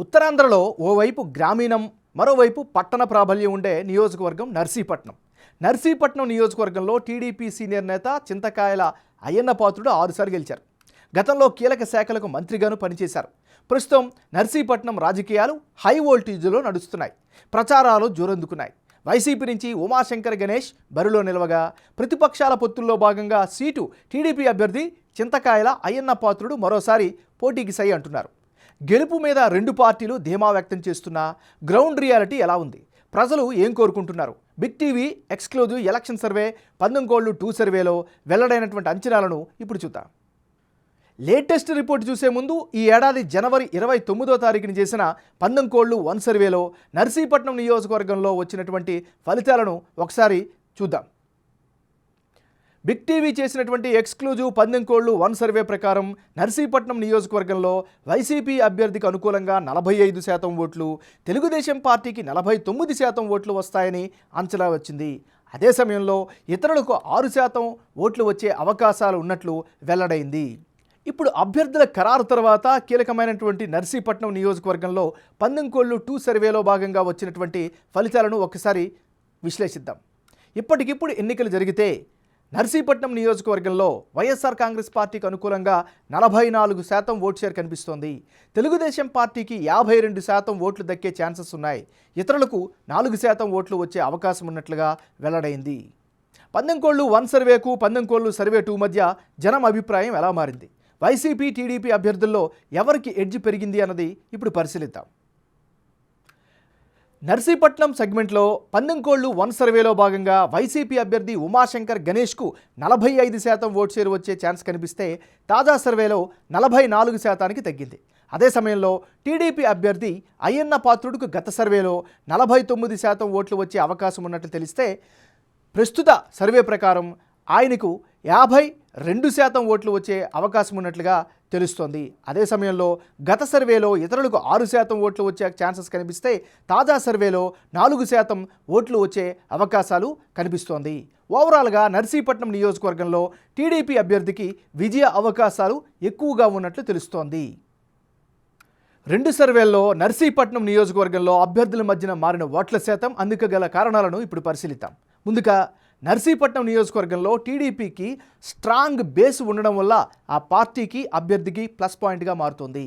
ఉత్తరాంధ్రలో ఓవైపు గ్రామీణం, మరోవైపు పట్టణ ప్రాబల్యం ఉండే నియోజకవర్గం నర్సీపట్నం. నర్సీపట్నం నియోజకవర్గంలో టీడీపీ సీనియర్ నేత చింతకాయల అయ్యన్నపాత్రుడు 6 సార్లు గెలిచారు. గతంలో కీలక శాఖలకు మంత్రిగాను పనిచేశారు. ప్రస్తుతం నర్సీపట్నం రాజకీయాలు హై వోల్టేజ్లో నడుస్తున్నాయి. ప్రచారాలు జోరందుకున్నాయి. వైసీపీ నుంచి ఉమాశంకర్ గణేష్ బరిలో నిలవగా, ప్రతిపక్షాల పొత్తుల్లో భాగంగా సీటు టీడీపీ అభ్యర్థి చింతకాయల అయ్యన్నపాత్రుడు మరోసారి పోటీకి సై అంటున్నారు. గెలుపు మీద రెండు పార్టీలు ధీమా వ్యక్తం చేస్తున్నా గ్రౌండ్ రియాలిటీ ఎలా ఉంది, ప్రజలు ఏం కోరుకుంటున్నారు? Big TV exclusive election survey 19 సర్వేలో వెల్లడైనటువంటి అంచనాలను ఇప్పుడు చూద్దాం. లేటెస్ట్ రిపోర్ట్ చూసే ముందు ఈ ఏడాది జనవరి 29వ తారీఖున చేసిన 19 సర్వేలో నర్సీపట్నం నియోజకవర్గంలో వచ్చినటువంటి ఫలితాలను ఒకసారి చూద్దాం. బిగ్ టీవీ చేసినటువంటి ఎక్స్క్లూజివ్ 19 సర్వే ప్రకారం నర్సీపట్నం నియోజకవర్గంలో వైసీపీ అభ్యర్థికి అనుకూలంగా 45% ఓట్లు, తెలుగుదేశం పార్టీకి 49% ఓట్లు వస్తాయని అంచనా వచ్చింది. అదే సమయంలో ఇతరులకు 6% ఓట్లు వచ్చే అవకాశాలు ఉన్నట్లు వెల్లడైంది. ఇప్పుడు అభ్యర్థుల ఖరారు తర్వాత కీలకమైనటువంటి నర్సీపట్నం నియోజకవర్గంలో 19 సర్వేలో భాగంగా వచ్చినటువంటి ఫలితాలను ఒకసారి విశ్లేషిద్దాం. ఇప్పటికిప్పుడు ఎన్నికలు జరిగితే నర్సీపట్నం నియోజకవర్గంలో వైఎస్ఆర్ కాంగ్రెస్ పార్టీకి అనుకూలంగా 44% ఓట్ షేర్ కనిపిస్తోంది. తెలుగుదేశం పార్టీకి 52% ఓట్లు దక్కే ఛాన్సెస్ ఉన్నాయి. ఇతరులకు 4% ఓట్లు వచ్చే అవకాశం ఉన్నట్లుగా వెల్లడైంది. 19 సర్వేకు 19 సర్వే 2 మధ్య జనం అభిప్రాయం ఎలా మారింది? వైసీపీ టీడీపీ అభ్యర్థుల్లో ఎవరికి ఎడ్జ్ పెరిగింది అన్నది ఇప్పుడు పరిశీలిద్దాం. నర్సీపట్నం సెగ్మెంట్లో 19 సర్వేలో భాగంగా వైసీపీ అభ్యర్థి ఉమాశంకర్ గణేష్కు 45% ఓట్ షేర్ వచ్చే ఛాన్స్ కనిపిస్తే, తాజా సర్వేలో 44%కి తగ్గింది. అదే సమయంలో టీడీపీ అభ్యర్థి అయ్యన్నపాత్రుడుకు గత సర్వేలో 49% ఓట్లు వచ్చే అవకాశం ఉన్నట్లు తెలిస్తే, ప్రస్తుత సర్వే ప్రకారం ఆయనకు 52% ఓట్లు వచ్చే అవకాశం ఉన్నట్లుగా తెలుస్తోంది. అదే సమయంలో గత సర్వేలో ఇతరులకు 6% ఓట్లు వచ్చే ఛాన్సెస్ కనిపిస్తే, తాజా సర్వేలో 4% ఓట్లు వచ్చే అవకాశాలు కనిపిస్తోంది. ఓవరాల్గా నర్సీపట్నం నియోజకవర్గంలో టీడీపీ అభ్యర్థికి విజయ అవకాశాలు ఎక్కువగా ఉన్నట్లు తెలుస్తోంది. 2 సర్వేల్లో నర్సీపట్నం నియోజకవర్గంలో అభ్యర్థుల మధ్యన మారిన ఓట్ల శాతం, అందుకు గల కారణాలను ఇప్పుడు పరిశీలిద్దాం. ముందుగా నర్సీపట్నం నియోజకవర్గంలో టీడీపీకి స్ట్రాంగ్ బేస్ ఉండడం వల్ల ఆ పార్టీకి అభ్యర్థికి ప్లస్ పాయింట్గా మారుతోంది.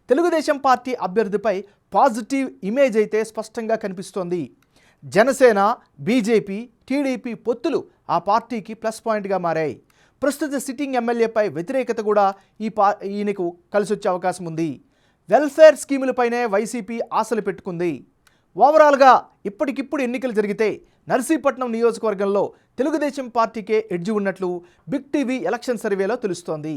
తెలుగుదేశం పార్టీ అభ్యర్థిపై పాజిటివ్ ఇమేజ్ అయితే స్పష్టంగా కనిపిస్తోంది. జనసేన, బీజేపీ, టీడీపీ పొత్తులు ఆ పార్టీకి ప్లస్ పాయింట్గా మారాయి. ప్రస్తుత సిట్టింగ్ ఎమ్మెల్యేపై వ్యతిరేకత కూడా ఈయనకు కలిసొచ్చే అవకాశం ఉంది. వెల్ఫేర్ స్కీములపైనే వైసీపీ ఆశలు పెట్టుకుంది. ఓవరాల్గా ఇప్పటికిప్పుడు ఎన్నికలు జరిగితే నర్సీపట్నం నియోజకవర్గంలో తెలుగుదేశం పార్టీకే ఎడ్జి ఉన్నట్లు బిగ్ టీవీ ఎలక్షన్ సర్వేలో తెలుస్తోంది.